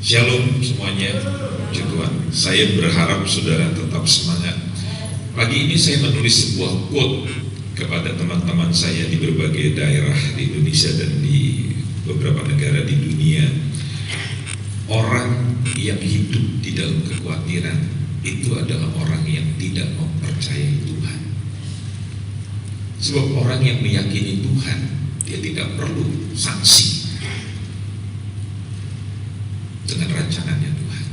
Shalom semuanya, puji Tuhan. Saya berharap saudara tetap semangat. Pagi ini saya menulis sebuah quote kepada teman-teman saya di berbagai daerah di Indonesia dan di beberapa negara di dunia. Orang yang hidup di dalam kekhawatiran itu adalah orang yang tidak mempercayai Tuhan. Sebab orang yang meyakini Tuhan, dia tidak perlu sanksi dengan rancangannya Tuhan.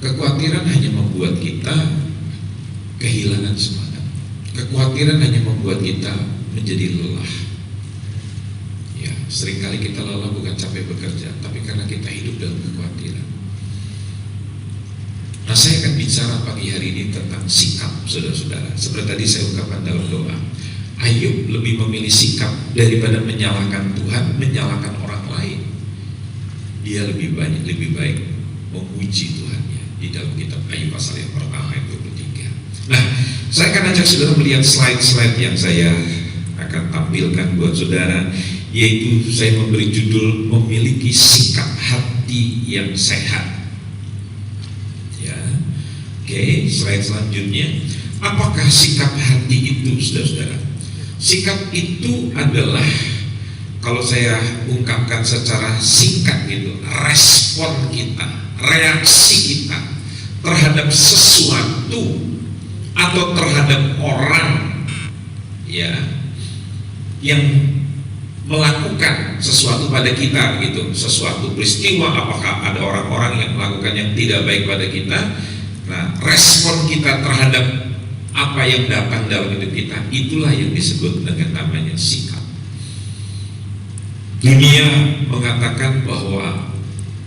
Kekhawatiran hanya membuat kita kehilangan semangat. Kekhawatiran hanya membuat kita menjadi lelah. Ya, seringkali kita lelah bukan capek bekerja, tapi karena kita hidup dalam kekhawatiran. Nah, saya akan bicara pagi hari ini tentang sikap, saudara-saudara. Seperti tadi saya ungkapkan dalam doa, Ayub lebih memilih sikap daripada menyalahkan Tuhan, menyalahkan orang lain. Dia lebih baik memuji Tuhannya di dalam kitab Ayub pasal yang pertama ayat 23. Nah, saya akan ajak saudara melihat slide-slide yang saya akan tampilkan buat saudara, yaitu saya memberi judul memiliki sikap hati yang sehat. Ya, oke, slide selanjutnya. Apakah sikap hati itu, saudara-saudara? Sikap itu adalah, kalau saya ungkapkan secara singkat gitu, respon kita, reaksi kita terhadap sesuatu atau terhadap orang ya yang melakukan sesuatu pada kita gitu, sesuatu peristiwa, apakah ada orang-orang yang melakukan yang tidak baik pada kita. Nah, respon kita terhadap apa yang datang dalam hidup kita, itulah yang disebut dengan namanya sikap. Dunia mengatakan bahwa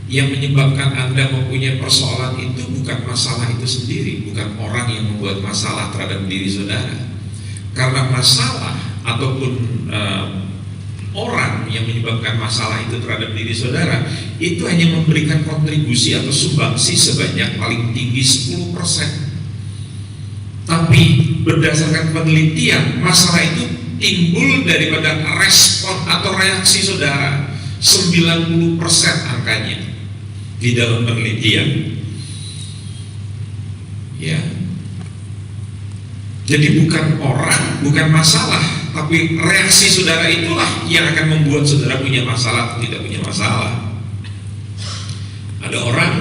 yang menyebabkan Anda mempunyai persoalan itu bukan masalah itu sendiri, bukan orang yang membuat masalah terhadap diri saudara. Karena masalah ataupun orang yang menyebabkan masalah itu terhadap diri saudara, itu hanya memberikan kontribusi atau sumbangsi sebanyak paling tinggi 10%. Tapi berdasarkan penelitian, masalah itu timbul daripada respon atau reaksi saudara. 90% angkanya di dalam penelitian. Ya. Jadi bukan orang, bukan masalah, tapi reaksi saudara itulah yang akan membuat saudara punya masalah atau tidak punya masalah. Ada orang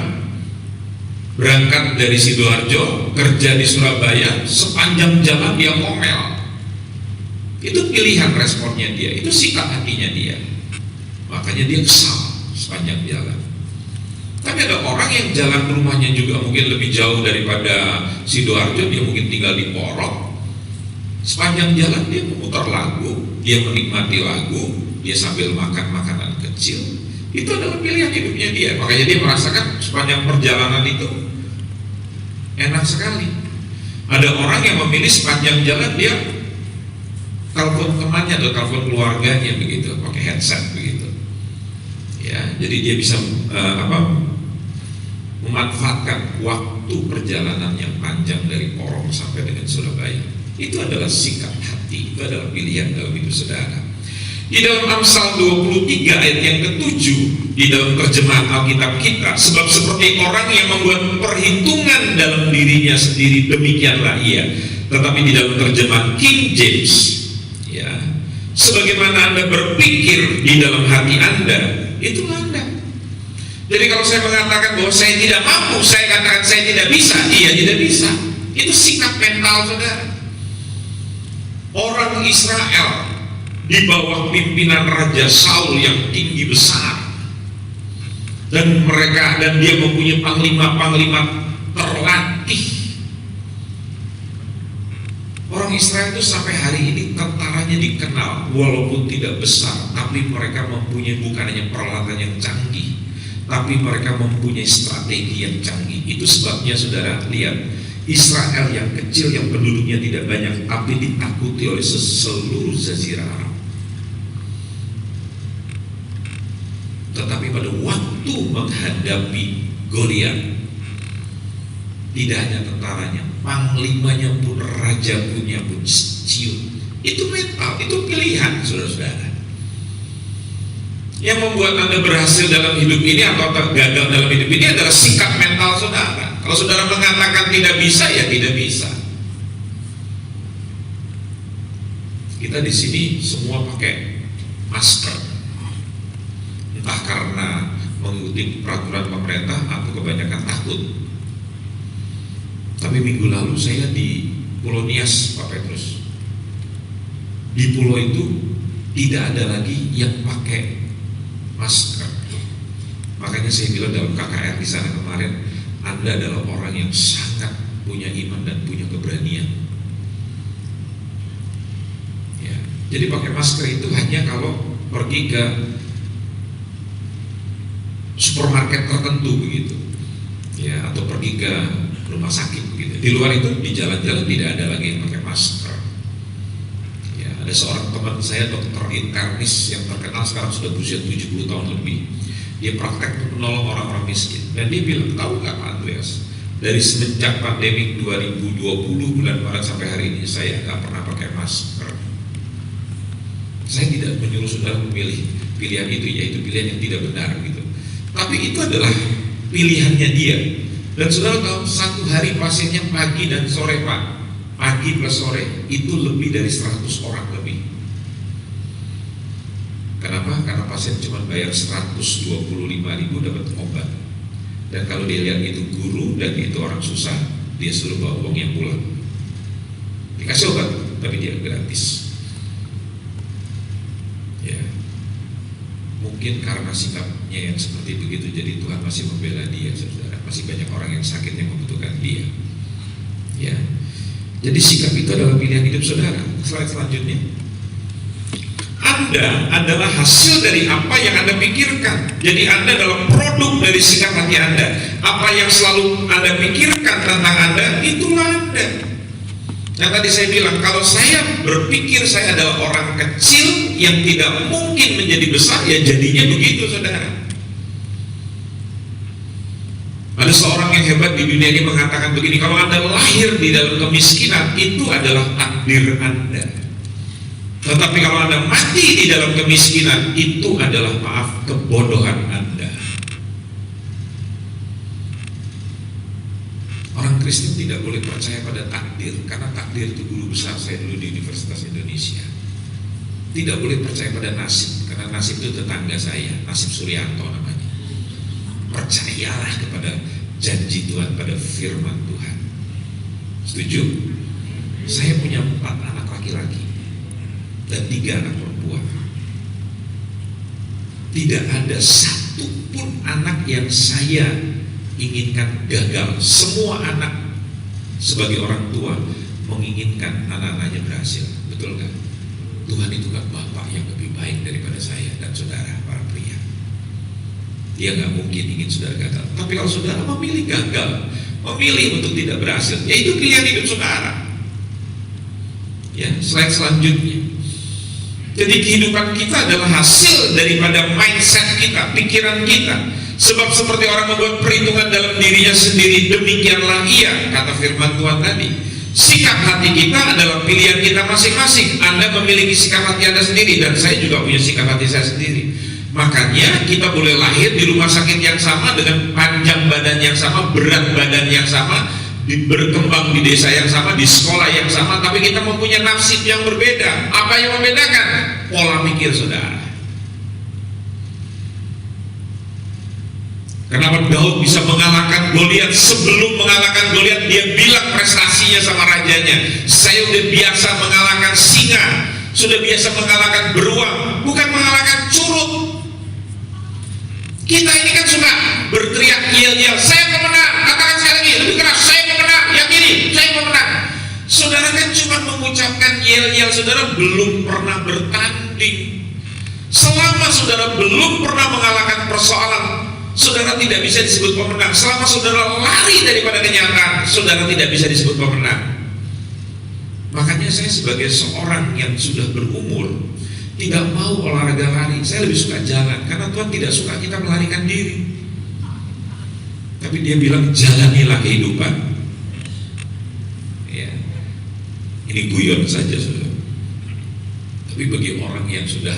berangkat dari Sidoarjo, kerja di Surabaya, sepanjang jalan dia ngomel. Itu pilihan responnya dia, itu sikap hatinya dia. Makanya dia kesal sepanjang jalan. Tapi ada orang yang jalan rumahnya juga mungkin lebih jauh daripada Sidoarjo, dia mungkin tinggal di Porok. Sepanjang jalan dia memutar lagu, dia menikmati lagu, dia sambil makan makanan kecil. Itu adalah pilihan hidupnya dia. Makanya dia merasakan sepanjang perjalanan itu enak sekali. Ada orang yang memilih sepanjang jalan dia telepon temannya atau telepon keluarganya begitu, pakai headset begitu. Ya, jadi dia bisa memanfaatkan waktu perjalanan yang panjang dari Porong sampai dengan Surabaya. Itu adalah sikap hati, itu adalah pilihan dalam hidup saudara. Di dalam Amsal 23 ayat yang ke-7 di dalam terjemahan Alkitab kita, sebab seperti orang yang membuat perhitungan dalam dirinya sendiri, demikianlah ia. Tetapi di dalam terjemahan King James, ya, sebagaimana Anda berpikir di dalam hati Anda, itulah Anda. Jadi kalau saya mengatakan bahwa saya tidak mampu, saya katakan saya tidak bisa, iya tidak bisa. Itu sikap mental saudara. Orang Israel di bawah pimpinan Raja Saul yang tinggi besar, dan dia mempunyai panglima-panglima terlatih. Orang Israel itu sampai hari ini tentaranya dikenal, walaupun tidak besar, tapi mereka mempunyai bukan hanya peralatan yang canggih, tapi mereka mempunyai strategi yang canggih. Itu sebabnya saudara lihat, Israel yang kecil, yang penduduknya tidak banyak, tapi ditakuti oleh seluruh Jazirah Arab. Tetapi pada waktu menghadapi Goliat, tidak hanya tentaranya, panglimanya pun, raja punya pun ciut. Itu mental, itu pilihan saudara-saudara. Yang membuat Anda berhasil dalam hidup ini atau gagal dalam hidup ini adalah sikap mental saudara. Kalau saudara mengatakan tidak bisa, ya tidak bisa. Kita di sini semua pakai masker, entah karena mengikuti peraturan pemerintah atau kebanyakan takut. Tapi minggu lalu saya di Pulau Nias, Pak Petrus. Di pulau itu tidak ada lagi yang pakai masker. Makanya saya bilang dalam KKR di sana kemarin, Anda adalah orang yang sangat punya iman dan punya keberanian. Ya, jadi pakai masker itu hanya kalau pergi ke supermarket tertentu begitu, ya, atau pergi ke rumah sakit begitu. Di luar itu di jalan-jalan tidak ada lagi yang pakai masker. Ada seorang teman saya, dokter internis yang terkenal sekarang sudah berusia 70 tahun lebih. Dia praktek untuk menolong orang-orang miskin. Dan dia bilang, tahu nggak Pak Andreas, dari semenjak pandemi 2020 bulan Maret sampai hari ini saya nggak pernah pakai masker. Saya tidak menyuruh saudara memilih pilihan itu, yaitu pilihan yang tidak benar gitu. Tapi itu adalah pilihannya dia. Dan saudara tahu, satu hari pasiennya pagi dan sore Pak, pagi plus sore itu lebih dari 100 orang lebih. Kenapa? Karena pasien cuma bayar 125.000 dapat obat. Dan kalau dia lihat itu guru dan itu orang susah, dia suruh bawa uangnya pulang. Dikasih obat, tapi dia gratis. Ya, mungkin karena sikapnya yang seperti begitu, jadi Tuhan masih membela dia, saudara. Masih banyak orang yang sakit yang membutuhkan dia. Ya. Jadi sikap itu adalah pilihan hidup saudara. Slide selanjutnya. Anda adalah hasil dari apa yang Anda pikirkan. Jadi Anda adalah produk dari sikap hati Anda. Apa yang selalu Anda pikirkan tentang Anda, itulah Anda. Yang tadi saya bilang, kalau saya berpikir saya adalah orang kecil yang tidak mungkin menjadi besar, ya jadinya begitu saudara. Ada seorang yang hebat di dunia ini mengatakan begini, kalau Anda lahir di dalam kemiskinan, itu adalah takdir Anda. Tetapi kalau Anda mati di dalam kemiskinan, itu adalah, maaf, kebodohan Anda. Orang Kristen tidak boleh percaya pada takdir, karena takdir itu guru besar saya dulu di Universitas Indonesia. Tidak boleh percaya pada nasib, karena nasib itu tetangga saya, Nasib Suryanto namanya. Percayalah kepada janji Tuhan, pada firman Tuhan. Setuju? Saya punya 4 anak laki-laki dan 3 anak perempuan. Tidak ada satu pun anak yang saya inginkan gagal. Semua anak sebagai orang tua menginginkan anak-anaknya berhasil. Betul kan? Tuhan itu kan Bapak yang lebih baik daripada saya dan saudara para pria. Dia nggak mungkin ingin saudara gagal. Tapi kalau saudara memilih gagal, memilih untuk tidak berhasil, ya itu pilihan hidup saudara. Ya, slide selanjutnya. Jadi kehidupan kita adalah hasil daripada mindset kita, pikiran kita. Sebab seperti orang membuat perhitungan dalam dirinya sendiri, demikianlah ia, kata firman Tuhan tadi. Sikap hati kita adalah pilihan kita masing-masing. Anda memiliki sikap hati Anda sendiri, dan saya juga punya sikap hati saya sendiri. Makanya kita boleh lahir di rumah sakit yang sama, dengan panjang badan yang sama, berat badan yang sama, berkembang di desa yang sama, di sekolah yang sama, tapi kita mempunyai nasib yang berbeda. Apa yang membedakan? Pola pikir saudara. Kenapa Daud bisa mengalahkan Goliat? Sebelum mengalahkan Goliat, dia bilang prestasinya sama rajanya, saya udah biasa mengalahkan singa, sudah biasa mengalahkan beruang, bukan mengalahkan curut. Kita ini kan suka berteriak yel-yel, saya pemenang, katakan sekali lagi lebih keras, saya pemenang, yang ini saya pemenang. Saudara kan cuma mengucapkan yel-yel, saudara belum pernah bertanding. Selama saudara belum pernah mengalahkan persoalan, saudara tidak bisa disebut pemenang. Selama saudara lari daripada kenyataan, saudara tidak bisa disebut pemenang. Makanya saya sebagai seorang yang sudah berumur, tidak mau olahraga lari. Saya lebih suka jalan, karena Tuhan tidak suka kita melarikan diri. Tapi dia bilang, jalanilah kehidupan. Ya, ini guyon saja saudara. Tapi bagi orang yang sudah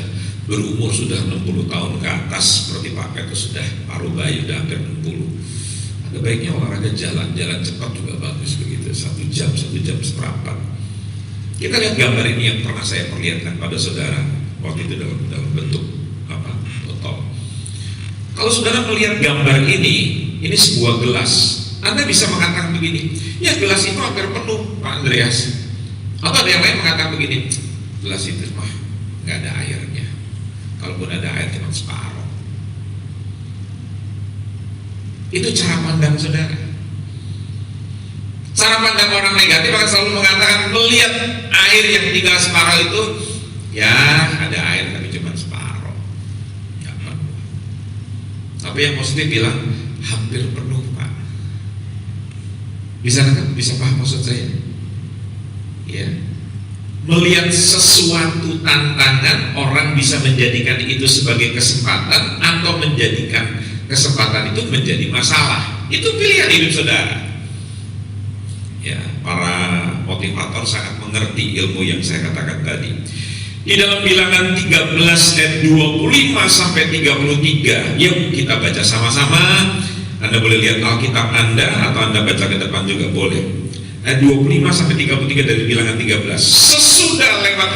berumur sudah 60 tahun ke atas seperti Pak Petrus, sudah paruh bayi, sudah hampir 60. Ada baiknya olahraga jalan cepat juga bagus begitu, 1 jam seperempat. Kita lihat gambar ini yang pernah saya perlihatkan pada saudara waktu itu dalam bentuk botol. Kalau saudara melihat gambar ini sebuah gelas. Anda bisa mengatakan begini, ya gelas itu hampir penuh Pak Andreas. Atau ada yang lain mengatakan begini, gelas itu mah nggak ada airnya. Kalaupun ada air cuma separuh. Itu cara pandang saudara. Cara pandang orang negatif akan selalu mengatakan, melihat air yang tinggal separuh itu, ya ada air tapi cuma separuh, nggak penuh. Tapi yang positif bilang hampir penuh Pak. Bisa paham maksud saya? Ya. Melihat sesuatu tantangan, orang bisa menjadikan itu sebagai kesempatan atau menjadikan kesempatan itu menjadi masalah. Itu pilihan hidup saudara. Ya, para motivator sangat mengerti ilmu yang saya katakan tadi. Di dalam Bilangan 13 ayat 25 sampai 33, yuk kita baca sama-sama. Anda boleh lihat Alkitab Anda atau Anda baca ke depan juga boleh. Ayat 25 sampai 33 dari Bilangan 13. Sesudah lewat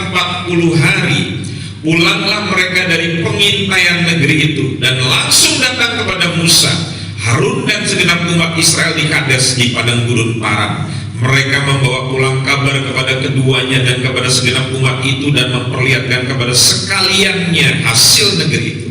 40 hari, pulanglah mereka dari pengintaian negeri itu dan langsung datang kepada Musa, Harun dan segenap umat Israel di Kades di padang gurun Paran. Mereka membawa pulang kabar kepada keduanya dan kepada segenap umat itu dan memperlihatkan kepada sekaliannya hasil negeri itu.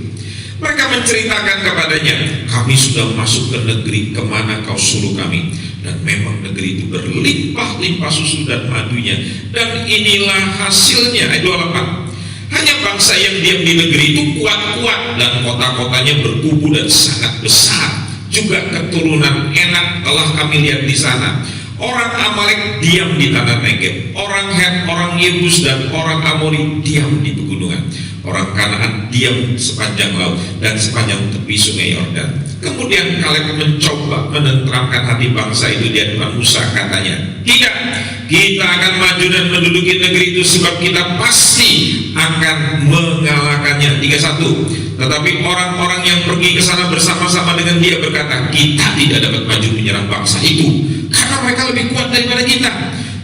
Mereka menceritakan kepadanya, kami sudah masuk ke negeri kemana kau suruh kami, dan memang negeri itu berlimpah-limpah susu dan madunya, dan inilah hasilnya. Ayat 28. Hanya bangsa yang diam di negeri itu kuat-kuat, dan kota-kotanya berkubu dan sangat besar. Juga keturunan Enak telah kami lihat di sana. Orang Amalek diam di tanah Negeb, orang Het, orang Yebus dan orang Amori diam di pegunungan. Orang Kanaan diam sepanjang laut dan sepanjang tepi sungai Yordan. Kemudian Kaleb mencoba menenteramkan hati bangsa itu di hadapan Musa, katanya, tidak, kita akan maju dan menduduki negeri itu sebab kita pasti akan mengalahkannya. 31. Tetapi orang-orang yang pergi ke sana bersama-sama dengan dia berkata, kita tidak dapat maju menyerang bangsa itu karena mereka lebih kuat daripada kita.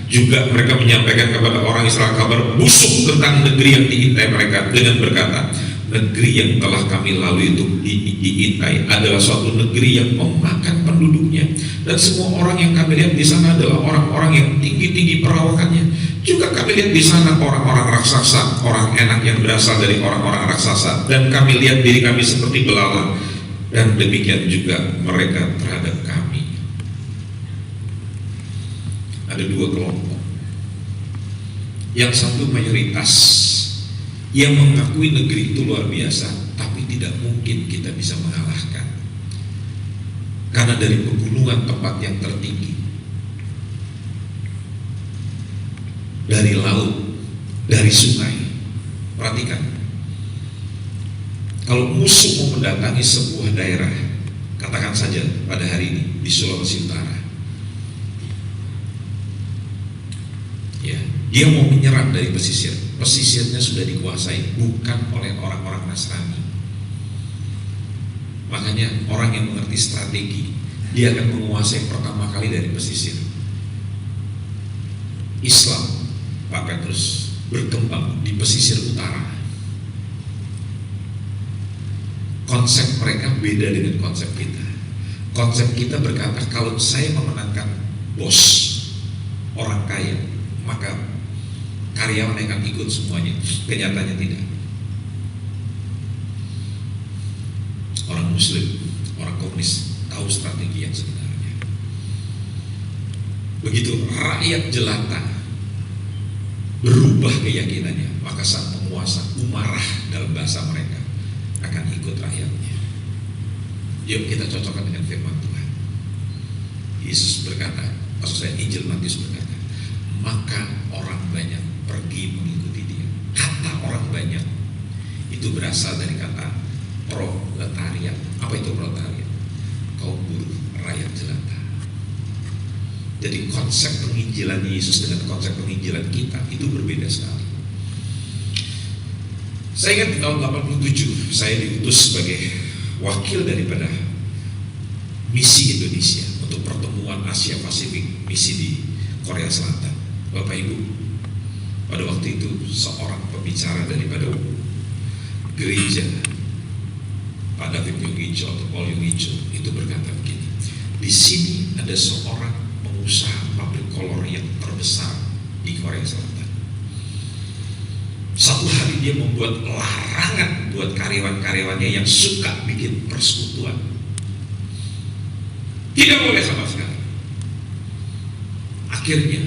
Juga mereka menyampaikan kepada orang Israel kabar busuk tentang negeri yang diintai mereka dengan berkata, negeri yang telah kami lalui itu diintai adalah suatu negeri yang memakan penduduknya, dan semua orang yang kami lihat di sana adalah orang-orang yang tinggi-tinggi perawakannya. Juga kami lihat di sana orang-orang raksasa, orang Enak yang berasal dari orang-orang raksasa, dan kami lihat diri kami seperti belalang, dan demikian juga mereka terhadap kami. Ada 2 kelompok. Yang satu mayoritas yang mengakui negeri itu luar biasa, tapi tidak mungkin kita bisa mengalahkan, karena dari pegunungan tempat yang tertinggi, dari laut, dari sungai. Perhatikan, kalau musuh mau mendatangi sebuah daerah, katakan saja pada hari ini di Sulawesi Utara, ya, dia mau menyerang dari pesisir. Pesisirnya sudah dikuasai bukan oleh orang-orang Nasrani. Makanya orang yang mengerti strategi, dia akan menguasai pertama kali dari pesisir. Islam, Pak Petrus, berkembang di pesisir utara. Konsep mereka beda dengan konsep kita. Konsep kita berkata, kalau saya memenangkan bos, orang kaya, maka karyawan akan ikut semuanya. Kenyataannya tidak. Orang Muslim, orang komunis tahu strategi yang sebenarnya. Begitu rakyat jelata berubah keyakinannya, maka sang penguasa umarah dalam bahasa mereka akan ikut rakyatnya. Yuk kita cocokkan dengan firman Tuhan. Yesus berkata, maksud saya Injil Matius berkata, maka orang banyak pergi mengikuti dia. Kata orang banyak itu berasal dari kata proletariat. Apa itu proletariat? Kaum buruh, rakyat jelata. Jadi konsep penginjilan Yesus dengan konsep penginjilan kita itu berbeda sekali. Saya ingat di tahun 87 saya diutus sebagai wakil daripada misi Indonesia untuk pertemuan Asia Pasifik, misi di Korea Selatan. Bapak Ibu, pada waktu itu seorang pembicara daripada gereja Pak David Yogicho atau Paul Yogicho itu berkata begini, di sini ada seorang pengusaha pabrik kolor yang terbesar di Korea Selatan. Satu hari dia membuat larangan buat karyawan-karyawannya yang suka bikin persekutuan. Tidak boleh sama sekali. Akhirnya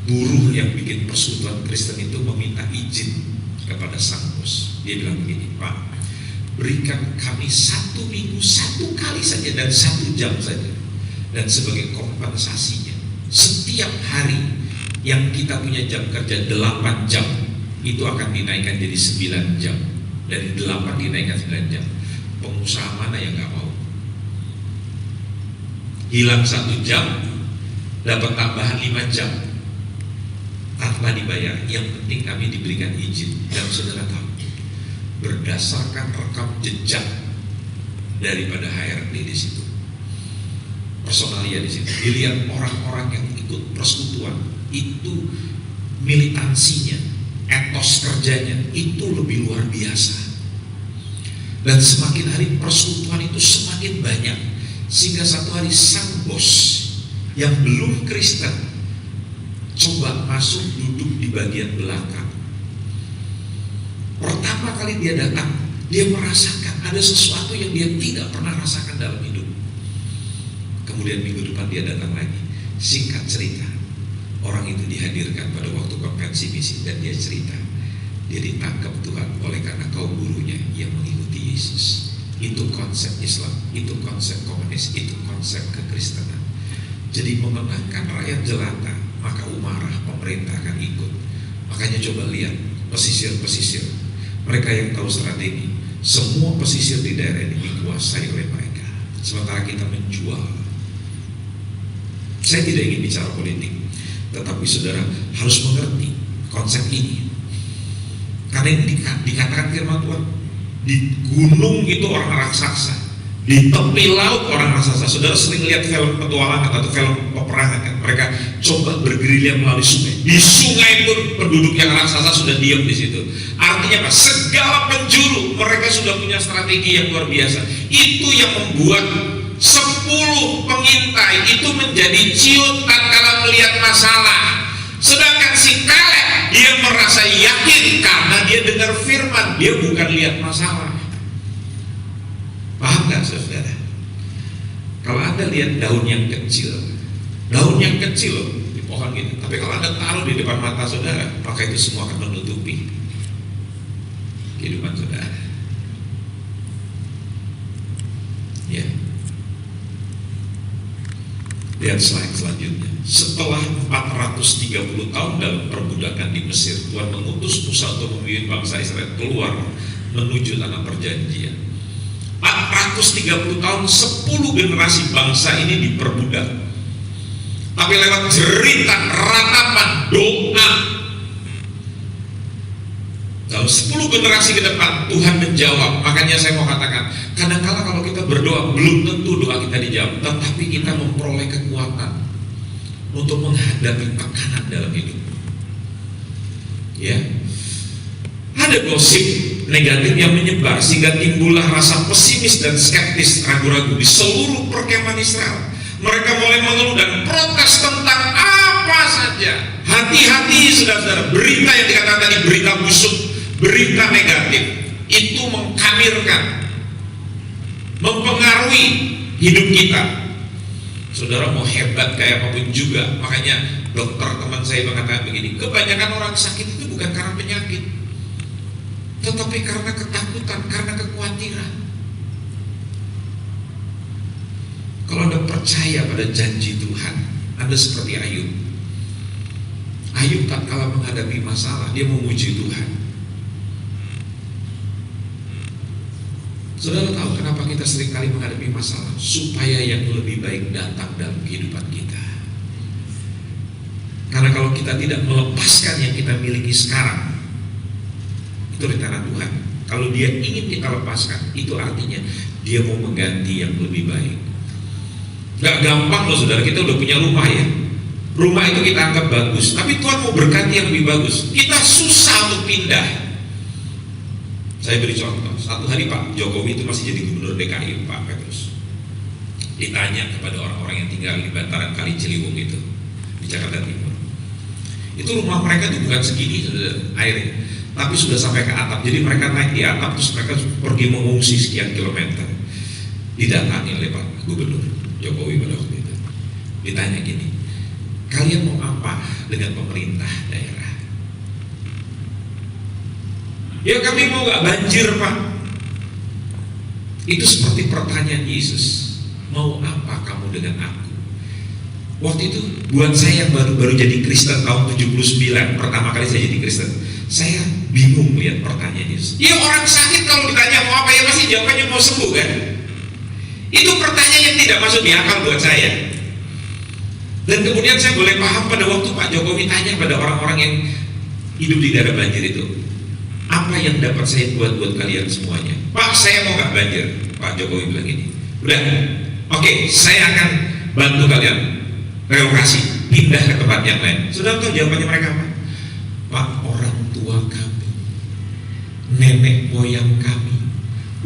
buruh yang bikin persekutuan Kristen itu meminta izin kepada sang bos. Dia bilang begini, Pak, berikan kami 1 minggu 1 kali saja dan 1 jam saja. Dan sebagai kompensasinya, setiap hari yang kita punya jam kerja 8 jam itu akan dinaikkan jadi 9 jam. Dari 8 dinaikkan 9 jam. Pengusaha mana yang gak mau? Hilang 1 jam, dapat tambahan 5 jam tanpa dibayar. Yang penting kami diberikan izin. Dan saudara tahu, berdasarkan rekam jejak daripada HRD di situ, personalia di situ, dilihat orang-orang yang ikut persekutuan itu militansinya, etos kerjanya itu lebih luar biasa. Dan semakin hari persekutuan itu semakin banyak, sehingga satu hari sang bos yang belum Kristen coba masuk duduk di bagian belakang. Pertama kali dia datang, dia merasakan ada sesuatu yang dia tidak pernah rasakan dalam hidup. Kemudian minggu depan dia datang lagi. Singkat cerita, orang itu dihadirkan pada waktu konvensi misi dan dia cerita, dia ditangkap Tuhan oleh karena kaum buruhnya yang mengikuti Yesus. Itu konsep Islam, itu konsep komunis, itu konsep kekristenan. Jadi memenangkan rakyat jelata, maka umarah pemerintah akan ikut. Makanya coba lihat pesisir-pesisir, mereka yang tahu strategi, semua pesisir di daerah ini dikuasai oleh mereka. Sementara kita menjual. Saya tidak ingin bicara politik, tetapi saudara harus mengerti konsep ini. Karena ini dikatakan firman Tuhan, di gunung itu orang raksasa, di tepi laut orang raksasa. Saudara sering lihat film petualangan atau film peperangan kan? Mereka coba bergerilya melalui sungai. Di sungai pun penduduk yang raksasa sudah diam di situ. Artinya apa? Segala penjuru mereka sudah punya strategi yang luar biasa. Itu yang membuat 10 pengintai itu menjadi ciut tatkala melihat masalah. Sedangkan si Kaleb dia merasa yakin karena dia dengar firman, dia bukan lihat masalah. Paham gak saudara? Kalau Anda lihat daun yang kecil di pohon gitu, tapi kalau Anda taruh di depan mata saudara, maka itu semua akan menutupi kehidupan saudara. Ya. Lihat slide selanjutnya. Setelah 430 tahun dalam perbudakan di Mesir, Tuhan mengutus Musa untuk memimpin bangsa Israel keluar menuju tanah perjanjian. 430 tahun, 10 generasi bangsa ini diperbudak. Tapi lewat jeritan, ratapan, doa, dalam 10 generasi ke depan Tuhan menjawab. Makanya saya mau katakan, kadang-kala kalau kita berdoa belum tentu doa kita dijawab, tetapi kita memperoleh kekuatan untuk menghadapi tekanan dalam hidup. Ya, ada gosip negatif yang menyebar sehingga timbullah rasa pesimis dan skeptis, ragu-ragu di seluruh perkemahan Israel. Mereka mulai mengeluh dan protes tentang apa saja. Hati-hati saudara-saudara, berita yang dikatakan tadi berita busuk, berita negatif itu mengkamirkan, mempengaruhi hidup kita. Saudara mau hebat kayak apapun juga, makanya dokter teman saya mengatakan begini, kebanyakan orang sakit itu bukan karena penyakit, tetapi karena ketakutan, karena kekhawatiran. Kalau Anda percaya pada janji Tuhan, Anda seperti Ayub. Ayub tatkala menghadapi masalah, dia memuji Tuhan. Saudara tahu kenapa kita seringkali menghadapi masalah? Supaya yang lebih baik datang dalam kehidupan kita. Karena kalau kita tidak melepaskan yang kita miliki sekarang, itu itu rencana Tuhan. Kalau dia ingin kita lepaskan, itu artinya dia mau mengganti yang lebih baik. Gak gampang loh saudara, kita udah punya rumah ya. Rumah itu kita anggap bagus, tapi Tuhan mau berkati yang lebih bagus. Kita susah untuk pindah. Saya beri contoh, satu hari Pak Jokowi itu masih jadi gubernur DKI, Pak Petrus. Ditanya kepada orang-orang yang tinggal di bantaran Kali Ciliwung itu, di Jakarta Timur. Itu rumah mereka itu bukan segini airnya, tapi sudah sampai ke atap. Jadi mereka naik di atap, terus mereka pergi mengungsi sekian kilometer. Didatangi oleh Pak Gubernur Jokowi pada waktu itu. Ditanya gini, kalian mau apa dengan pemerintah daerah? Ya kami mau gak banjir Pak. Itu seperti pertanyaan Yesus, mau apa kamu dengan aku? Waktu itu buat saya yang baru jadi Kristen tahun 79, pertama kali saya jadi Kristen, saya bingung lihat pertanyaan Yesus. Ya orang sakit kalau ditanya mau apa ya pasti jawabannya mau sembuh kan? Itu pertanyaan yang tidak masuk di akal buat saya. Dan kemudian saya boleh paham pada waktu Pak Jokowi tanya pada orang-orang yang hidup di daerah banjir itu, apa yang dapat saya buat kalian semuanya? Pak, saya mau gak banjir. Pak Jokowi bilang gini, udah, oke, saya akan bantu kalian relokasi, pindah ke tempat yang lain. Sudah tahu jawabannya mereka apa? Pak, orang tua kami, nenek moyang kami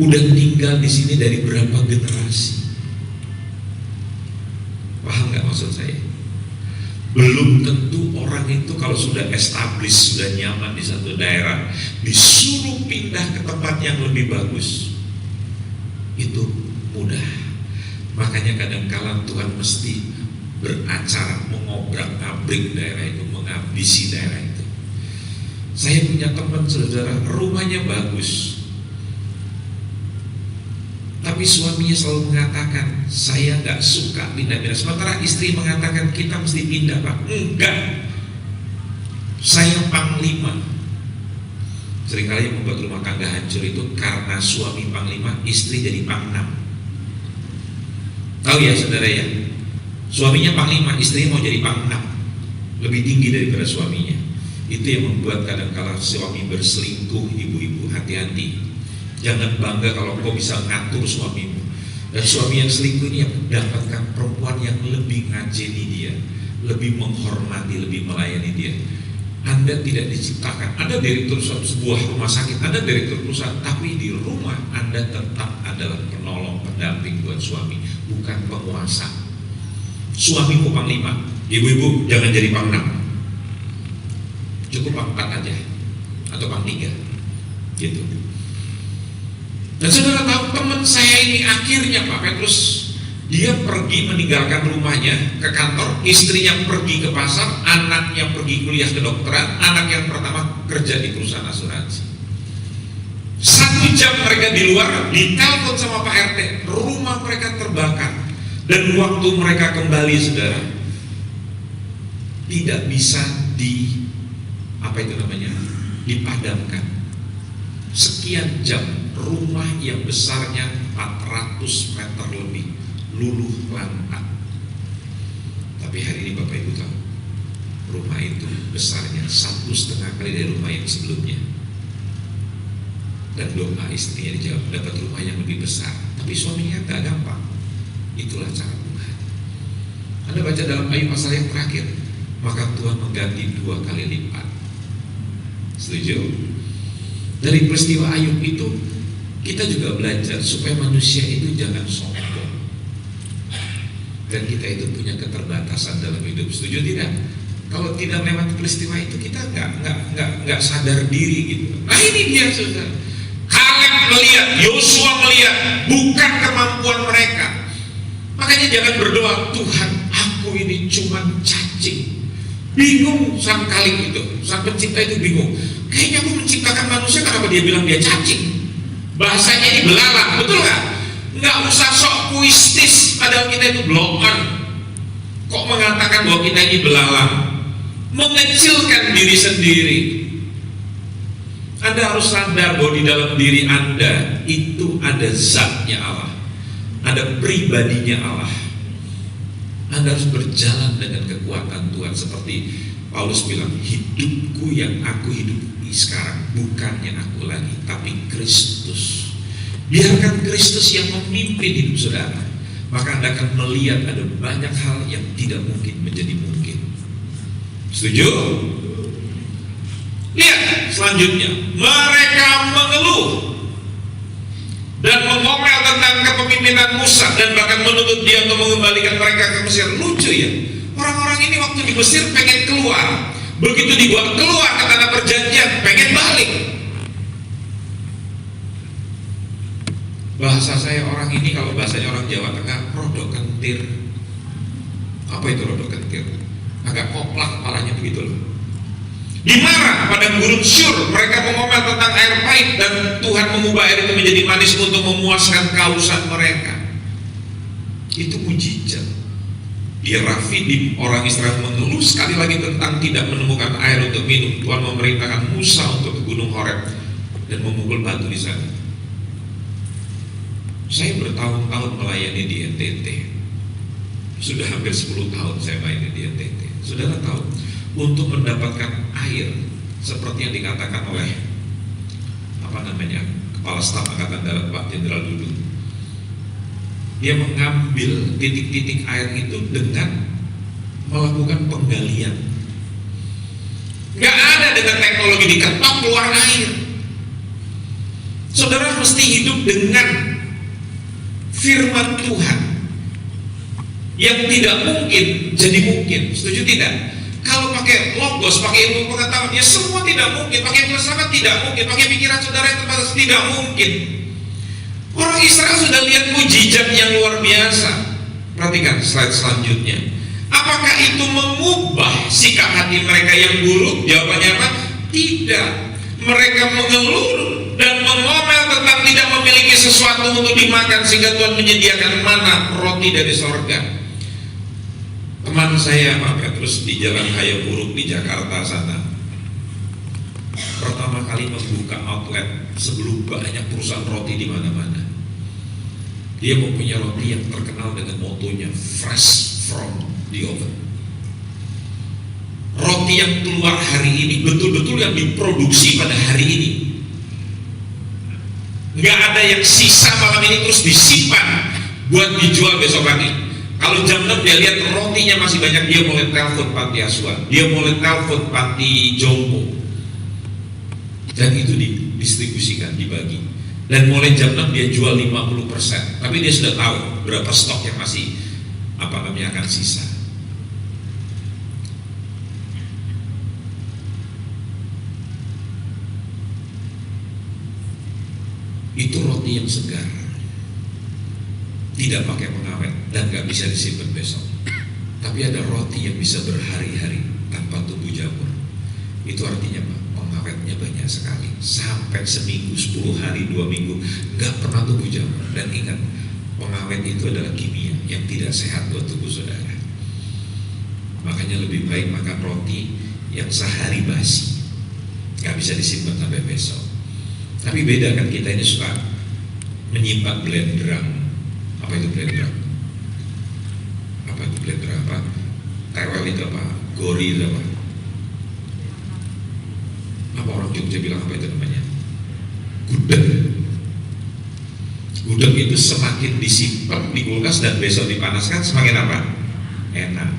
udah tinggal di sini dari berapa generasi. Paham nggak maksud saya? Belum tentu orang itu kalau sudah established, sudah nyaman di satu daerah, disuruh pindah ke tempat yang lebih bagus, itu mudah. Makanya kadang-kala Tuhan mesti beracara mengobrak-abrik daerah itu, menghabisi daerah itu. Saya punya teman saudara, rumahnya bagus, tapi suaminya selalu mengatakan saya nggak suka pindah-pindah. Sementara istri mengatakan kita mesti pindah Pak. Enggak, saya panglima. Seringkali yang membuat rumah tangga hancur itu karena suami panglima, istri jadi pangnam. Tahu ya saudara ya, suaminya panglima, istrinya mau jadi pangnam, lebih tinggi daripada suaminya. Itu yang membuat kadang-kala suami berselingkuh. Ibu-ibu hati-hati, jangan bangga kalau kau bisa ngatur suamimu. Dan suami yang selingkuh ini yang mendapatkan perempuan yang lebih ngajeni dia, lebih menghormati, lebih melayani dia. Anda tidak diciptakan, Anda direktur sebuah rumah sakit, Anda direktur perusahaan, tapi di rumah Anda tetap adalah penolong, pendamping buat suami, bukan penguasa. Suamimu panglima, ibu-ibu jangan jadi panglima, cukup pangkat aja atau pang 3 gitu. Dan saudara tahu teman saya ini akhirnya Pak Petrus, dia pergi meninggalkan rumahnya ke kantor, istrinya pergi ke pasar, anaknya pergi kuliah kedokteran, anak yang pertama kerja di perusahaan asuransi. 1 jam mereka di luar, ditelepon sama Pak RT, rumah mereka terbakar. Dan waktu mereka kembali saudara, tidak bisa dipadamkan. Sekian jam, rumah yang besarnya 400 meter lebih luluh lantak. Tapi hari ini Bapak Ibu tahu, rumah itu besarnya 1,5 kali dari rumah yang sebelumnya. Dan doa istrinya dijawab, dapat rumah yang lebih besar. Tapi suaminya tak gampang. Itulah cara Tuhan. Anda baca dalam Ayub pasal yang terakhir, maka Tuhan mengganti 2 kali lipat. Setuju? Dari peristiwa Ayub itu kita juga belajar supaya manusia itu jangan sombong, dan kita itu punya keterbatasan dalam hidup. Setuju tidak? Kalau tidak lewat peristiwa itu kita nggak sadar diri gitu. Nah ini dia saudara. Kaleb melihat, Yosua melihat bukan kemampuan mereka. Makanya jangan berdoa, Tuhan aku ini cuma cacing. Bingung sang Kaleb itu, sang pencipta itu bingung. Kayaknya aku menciptakan manusia, kenapa dia bilang dia cacing? Bahasanya ini belalang, betul nggak? Nggak usah sok puistis, padahal kita itu blow on. Kok mengatakan bahwa kita ini belalang? Mengecilkan diri sendiri. Anda harus sadar bahwa di dalam diri Anda itu ada zatnya Allah, ada pribadinya Allah. Anda harus berjalan dengan kekuatan Tuhan, seperti Paulus bilang, hidupku yang aku hidup ini sekarang bukannya aku lagi, tapi Kristus. Biarkan Kristus yang memimpin hidup saudara, maka Anda akan melihat ada banyak hal yang tidak mungkin menjadi mungkin. Setuju? Lihat selanjutnya, mereka mengeluh dan mengomel tentang kepemimpinan Musa dan bahkan menuntut dia untuk mengembalikan mereka ke Mesir. Lucu ya, orang-orang ini waktu di Mesir pengen keluar, begitu dibawa keluar ke tanah perjanjian pengen balik. Bahasa saya orang ini, kalau bahasanya orang Jawa Tengah, rodok kentir. Apa itu rodok kentir? Agak koplak kepalanya begitu loh. Dimarah pada gurun Syur, mereka mengomel tentang air pahit dan Tuhan mengubah air itu menjadi manis untuk memuaskan kehausan mereka. Itu mujizat. Di Rafidim orang Israel mengeluh sekali lagi tentang tidak menemukan air untuk minum. Tuhan memerintahkan Musa untuk ke gunung Horeb dan memukul batu di sana. Saya bertahun-tahun melayani di NTT. Sudah hampir 10 tahun saya melayani di NTT. Saudara tahu, untuk mendapatkan air seperti yang dikatakan oleh Kepala Staf Angkatan Darat Pak Jenderal Dudung, dia mengambil titik-titik air itu dengan melakukan penggalian. Gak ada dengan teknologi diketok keluar air. Saudara mesti hidup dengan firman Tuhan yang tidak mungkin jadi mungkin. Setuju tidak? Kalau pakai logos, pakai ilmu pengetahuan, ya semua tidak mungkin. Pakai filsafat tidak mungkin. Pakai pikiran saudara yang terbatas tidak mungkin. Orang Israel sudah lihat mujizat yang luar biasa. Perhatikan slide selanjutnya. Apakah itu mengubah sikap hati mereka yang buruk? Jawabannya apa? Tidak. Mereka mengeluh dan mengomel tentang tidak memiliki sesuatu untuk dimakan, sehingga Tuhan menyediakan mana, roti dari sorga. Teman saya Pak Petrus di Jalan Hayamuruk di Jakarta sana, pertama kali membuka outlet sebelum banyak perusahaan roti di mana-mana. Dia mempunyai roti yang terkenal dengan motonya fresh from the oven. Roti yang keluar hari ini betul-betul yang diproduksi pada hari ini. Nggak ada yang sisa malam ini terus disimpan buat dijual besok pagi. Kalau jam 6 dia lihat rotinya masih banyak, dia mulai telepon panti asuhan, dia mulai telepon panti jompo, dan itu didistribusikan, dibagi. Dan mulai jam 6 dia jual 50%, tapi dia sudah tahu berapa stok yang masih akan sisa. Itu roti yang segar, tidak pakai pengawet dan gak bisa disimpan besok. Tapi ada roti yang bisa berhari-hari tanpa tumbuh jamur. Itu artinya Pak, pengawetnya banyak sekali, sampai seminggu, 10 hari, 2 minggu gak pernah tumbuh jamur. Dan ingat, pengawet itu adalah kimia yang tidak sehat buat tubuh saudara. Makanya lebih baik makan roti yang sehari basi, gak bisa disimpan sampai besok. Tapi beda kan, kita ini suka menyimpan blenderang. Apa itu blenderang? Apa itu blenderang? Apa? Tewel itu apa? Gori itu apa? Apa orang Jogja bilang apa itu namanya? Gudeg. Gudeg itu semakin disimpan di kulkas dan besok dipanaskan semakin apa? Enak.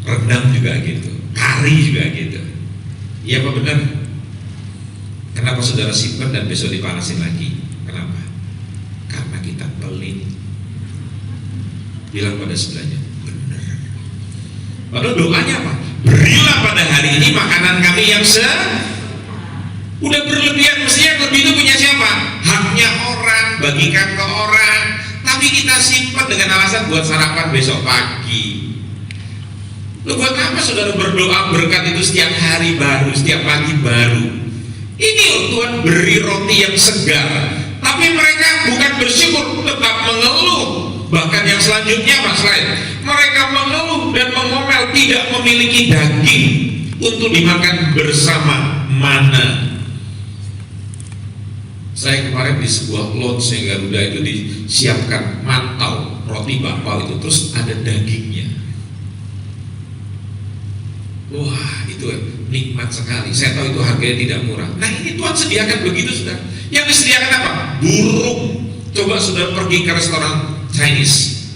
Rendang juga gitu, kari juga gitu. Iya apa benar? Kenapa saudara simpan dan besok dipanasin lagi? Kenapa? Karena kita pelit. Bilang pada sebelahnya, benar. Padahal doanya apa? Berilah pada hari ini makanan kami yang udah berlebihan. Mestinya yang lebih itu punya siapa? Haknya orang, bagikan ke orang. Tapi kita simpan dengan alasan buat sarapan besok pagi. Loh, buat apa saudara berdoa berkat itu setiap hari baru, setiap pagi baru? Ini Tuhan beri roti yang segar, tapi mereka bukan bersyukur, tetap mengeluh. Bahkan yang selanjutnya Mas Lain, mereka mengeluh dan mengomel tidak memiliki daging untuk dimakan bersama mana. Saya kemarin di sebuah launch Garuda itu disiapkan mantau roti bakpao itu, terus ada dagingnya. Wah, itu nikmat sekali. Saya tahu itu harganya tidak murah. Nah, ini Tuhan sediakan begitu, sudah. Yang disediakan apa? Burung. Coba sudah pergi ke restoran Chinese,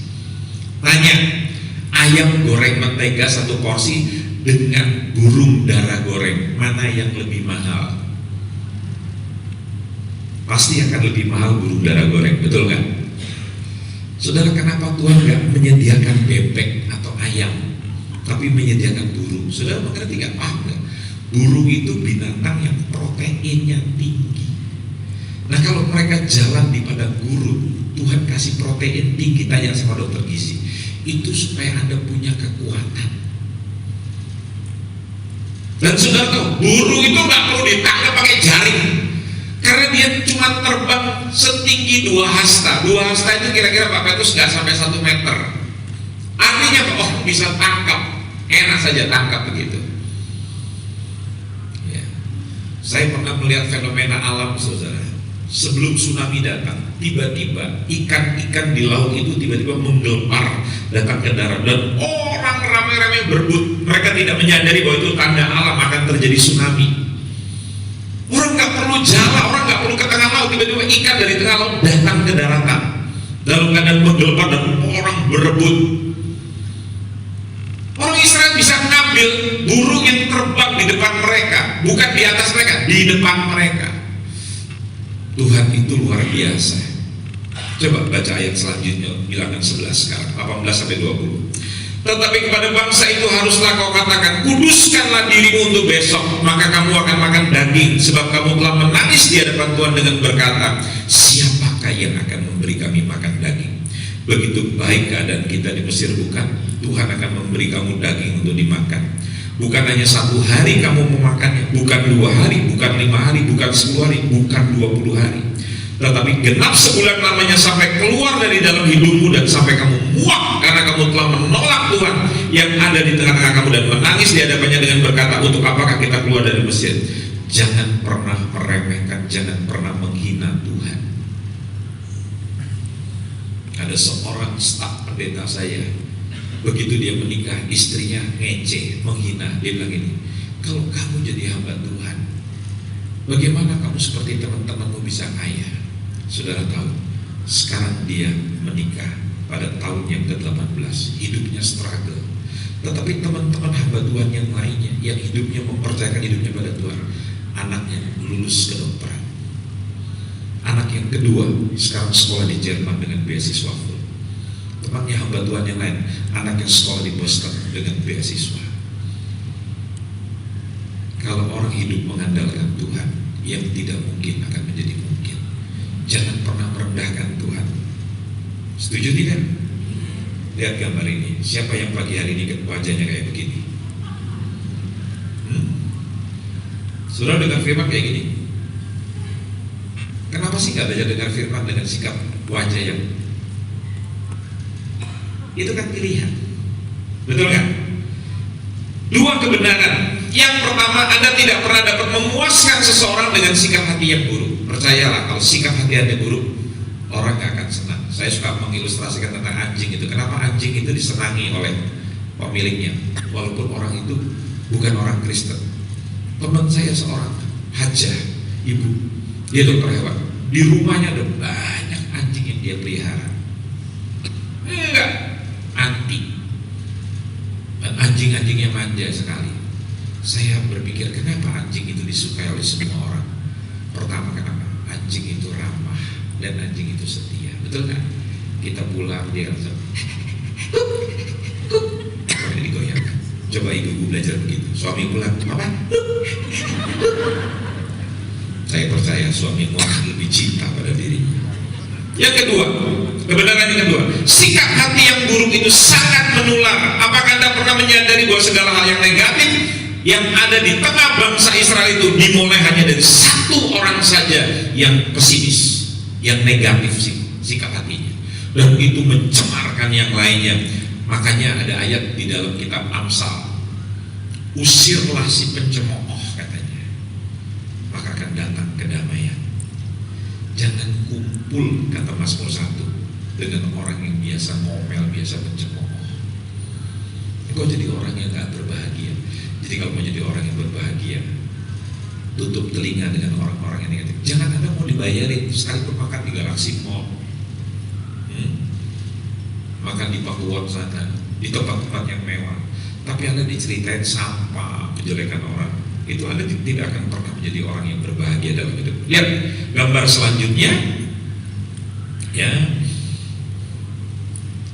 tanya ayam goreng mentega satu porsi dengan burung dara goreng, mana yang lebih mahal? Pasti akan lebih mahal burung dara goreng, betul kan? Saudara, kenapa Tuhan nggak menyediakan bebek atau ayam, tapi menyediakan burung? Saudara mengerti nggak? Paham nggak? Burung itu binatang yang proteinnya tinggi. Nah, kalau mereka jalan di padang gurun, Tuhan kasih protein tinggi. Tanya sama dokter gizi, itu supaya Anda punya kekuatan. Dan saudara tahu, burung itu nggak perlu ditangkap pakai jaring, karena dia cuma terbang setinggi 2 hasta. 2 hasta itu kira-kira Pak Petrus nggak sampai 1 meter. Artinya oh, bisa tangkap, enak saja tangkap begitu. Ya. Saya pernah melihat fenomena alam, saudara. Sebelum tsunami datang, tiba-tiba ikan-ikan di laut itu tiba-tiba menggelepar datang ke darat, dan orang ramai-ramai berebut. Mereka tidak menyadari bahwa itu tanda alam akan terjadi tsunami. Orang nggak perlu jala, orang nggak perlu ke tengah laut, tiba-tiba ikan dari tengah laut datang ke daratan dalam keadaan menggelepar dan orang berebut. Orang Israel bisa mengambil burung yang terbang di depan mereka, bukan di atas mereka, di depan mereka. Tuhan itu luar biasa. Coba baca ayat selanjutnya, Bilangan 11 sekarang, 18-20. Tetapi kepada bangsa itu haruslah kau katakan, kuduskanlah dirimu untuk besok, maka kamu akan makan daging, sebab kamu telah menangis di hadapan Tuhan dengan berkata, siapakah yang akan memberi kami makan daging? Begitu baik keadaan kita di Mesir, bukan? Tuhan akan memberi kamu daging untuk dimakan. Bukan hanya 1 hari kamu memakannya, bukan 2 hari, bukan 5 hari, bukan 10 hari, bukan 20 hari, tetapi genap sebulan lamanya, sampai keluar dari dalam hidupmu dan sampai kamu muak karena kamu telah menolak Tuhan yang ada di tengah-tengah kamu dan menangis di hadapannya dengan berkata, untuk apakah kita keluar dari Mesir? Jangan pernah meremehkan, jangan pernah menghina Tuhan. Ada seorang staf pendeta saya, begitu dia menikah, istrinya ngece, menghina. Dia bilang ini, kalau kamu jadi hamba Tuhan, bagaimana kamu seperti teman-temanmu bisa kaya? Saudara tahu, sekarang dia menikah pada tahun yang ke-18, hidupnya struggle. Tetapi teman-teman hamba Tuhan yang lainnya, yang hidupnya mempercayakan hidupnya pada Tuhan, anaknya lulus kedokteran. Anak yang kedua sekarang sekolah di Jerman dengan beasiswa full. Temannya hamba Tuhan yang lain, anaknya sekolah di Boston dengan beasiswa. Kalau orang hidup mengandalkan Tuhan, yang tidak mungkin akan menjadi mungkin. Jangan pernah merendahkan Tuhan. Setuju tidak? Lihat gambar ini. Siapa yang pagi hari ini wajahnya kayak begini? Saudara dengar firman kayak gini. Kenapa sih gak belajar dengar firman dengan sikap wajah yang itu kan pilihan, betul kan? 2 kebenaran. Yang pertama, Anda tidak pernah dapat memuaskan seseorang dengan sikap hati yang buruk. Percayalah, kalau sikap hati Anda buruk, orang gak akan senang. Saya suka mengilustrasikan tentang anjing itu. Kenapa anjing itu disenangi oleh pemiliknya, walaupun orang itu bukan orang Kristen. Teman saya seorang hajah, ibu, dia dokter hewan. Di rumahnya ada banyak anjing yang dia pelihara. Enggak, anti. Dan anjing-anjingnya manja sekali. Saya berpikir, kenapa anjing itu disukai oleh semua orang? Pertama, kenapa? Anjing itu ramah dan anjing itu setia, betul kan? Kita pulang dia langsung boleh digoyangkan. Coba ibu belajar begitu. Suami pulang, apa? Saya percaya suamimu akan lebih cinta pada dirinya. Yang kedua, kebenaran yang kedua, sikap hati yang buruk itu sangat menular. Apakah Anda pernah menyadari bahwa segala hal yang negatif yang ada di tengah bangsa Israel itu dimulai hanya dari 1 orang saja yang pesimis, yang negatif sikap hatinya, dan itu mencemarkan yang lainnya. Makanya ada ayat di dalam kitab Amsal, usirlah si pencemooh katanya, maka akan datang kedamaian. Jangan kumpul, kata Mazmur 1, dengan orang yang biasa ngomel, biasa pencemooh. Engkau jadi orang yang gak berbahagia. Jadi kalau mau jadi orang yang berbahagia, tutup telinga dengan orang-orang yang negatif. Jangan Anda mau dibayarin sekalipun makan di Galaxy Mall, makan di Pakuwon sana, di tempat-tempat yang mewah, tapi Anda diceritain sampah, kejelekan orang, itu Anda tidak akan pernah menjadi orang yang berbahagia dalam hidup. Lihat gambar selanjutnya, ya.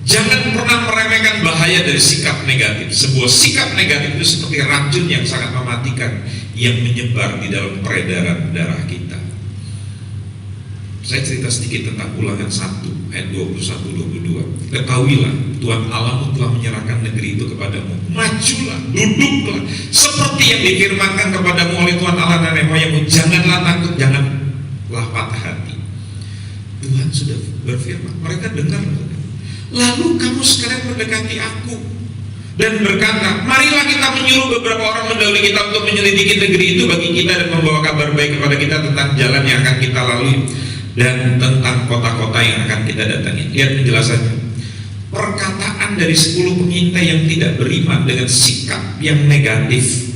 Jangan pernah meremehkan bahaya dari sikap negatif. Sebuah sikap negatif itu seperti racun yang sangat mematikan yang menyebar di dalam peredaran darah kita. Saya cerita sedikit tentang Ulangan 1 ayat 21-22. Ketahuilah Tuhan Allahmu telah menyerahkan negeri itu kepadamu. Majulah, duduklah seperti yang difirmankan kepadamu oleh Tuhan Allah nenek moyangmu. Janganlah takut, janganlah patah hati. Tuhan sudah berfirman, mereka dengar. Lalu kamu sekarang mendekati aku dan berkata, marilah kita menyuruh beberapa orang mendahului kita untuk menyelidiki negeri itu bagi kita dan membawa kabar baik kepada kita tentang jalan yang akan kita lalui dan tentang kota-kota yang akan kita datangi. Lihat penjelasannya. Perkataan dari 10 pengintai yang tidak beriman dengan sikap yang negatif.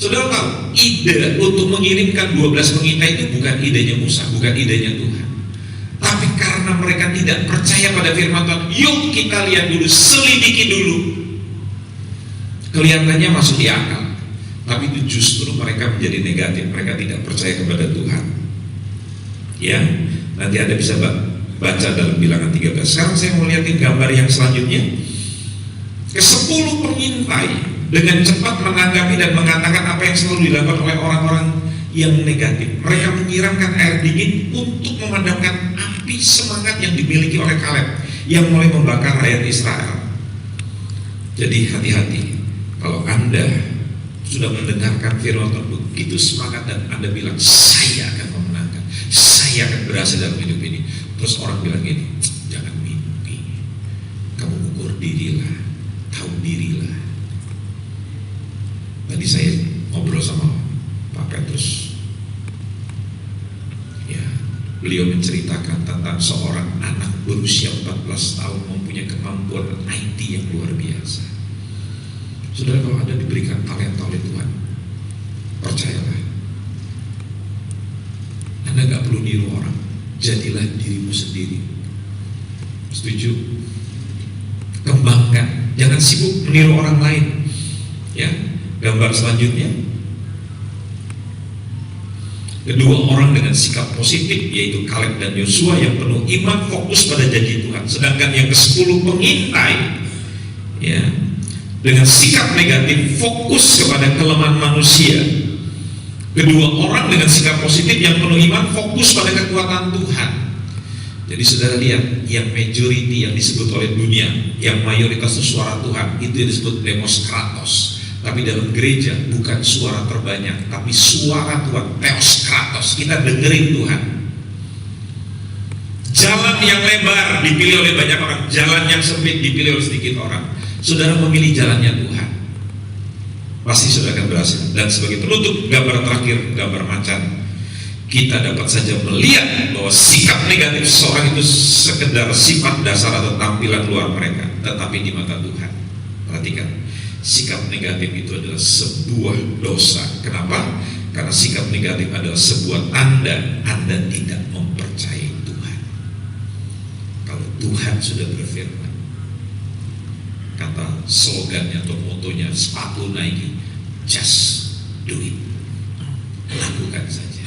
Saudara tahu, ide untuk mengirimkan 12 pengintai itu bukan idenya Musa, bukan idenya Tuhan. Tapi karena mereka tidak percaya pada firman Tuhan, yuk kita lihat dulu, selidiki dulu. Kelihatannya masuk di akal, tapi itu justru mereka menjadi negatif. Mereka tidak percaya kepada Tuhan. Ya, nanti Anda bisa baca dalam Bilangan 13. Sekarang saya mau lihatin gambar yang selanjutnya. Ke-10 pengintai dengan cepat menanggapi dan mengatakan apa yang selalu dilakukan oleh orang-orang yang negatif. Mereka menyiramkan air dingin untuk memadamkan api semangat yang dimiliki oleh Kaleb yang mulai membakar rakyat Israel. Jadi hati-hati kalau Anda sudah mendengarkan firman Tuhan begitu semangat dan Anda bilang saya akan memenangkan, saya akan berhasil dalam hidup ini. Terus orang bilang gini, jangan mimpi, kamu ukur dirilah, tahu dirilah. Tadi saya ngobrol sama Pak Petrus, ya, beliau menceritakan tentang seorang anak berusia 14 tahun mempunyai kemampuan IT yang luar biasa. Saudara, kalau Anda diberikan talenta oleh Tuhan, percayalah, Anda gak perlu niru orang, jadilah dirimu sendiri. Setuju? Kembangkan, jangan sibuk meniru orang lain. Ya, gambar selanjutnya. Kedua orang dengan sikap positif, yaitu Kaleb dan Yosua yang penuh iman, fokus pada janji Tuhan. Sedangkan yang ke-10 pengintai, ya, dengan sikap negatif, fokus kepada kelemahan manusia. Kedua orang dengan sikap positif yang penuh iman, fokus pada kekuatan Tuhan. Jadi saudara lihat, yang majority yang disebut oleh dunia, yang mayoritas itu suara Tuhan, itu yang disebut demos kratos. Tapi dalam gereja bukan suara terbanyak, tapi suara Tuhan, theos kratos. Kita dengerin Tuhan. Jalan yang lebar dipilih oleh banyak orang, jalan yang sempit dipilih oleh sedikit orang. Saudara memilih jalannya Tuhan, pasti saudara akan berhasil. Dan sebagai penutup, gambar terakhir, gambar macan. Kita dapat saja melihat bahwa sikap negatif seseorang itu sekedar sifat dasar atau tampilan luar mereka, tetapi di mata Tuhan, perhatikan, sikap negatif itu adalah sebuah dosa. Kenapa? Karena sikap negatif adalah sebuah tanda Anda tidak mempercayai Tuhan. Kalau Tuhan sudah berfirman, kata slogannya atau motonya sepatu Nike, just do it, lakukan saja.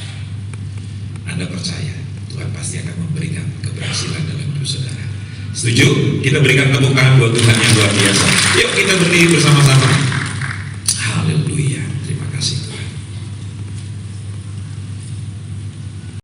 Anda percaya Tuhan pasti akan memberikan keberhasilan dalam hidup saudara. Setuju? Kita berikan tepuk tangan buat Tuhan yang luar biasa. Yuk kita berdiri bersama-sama.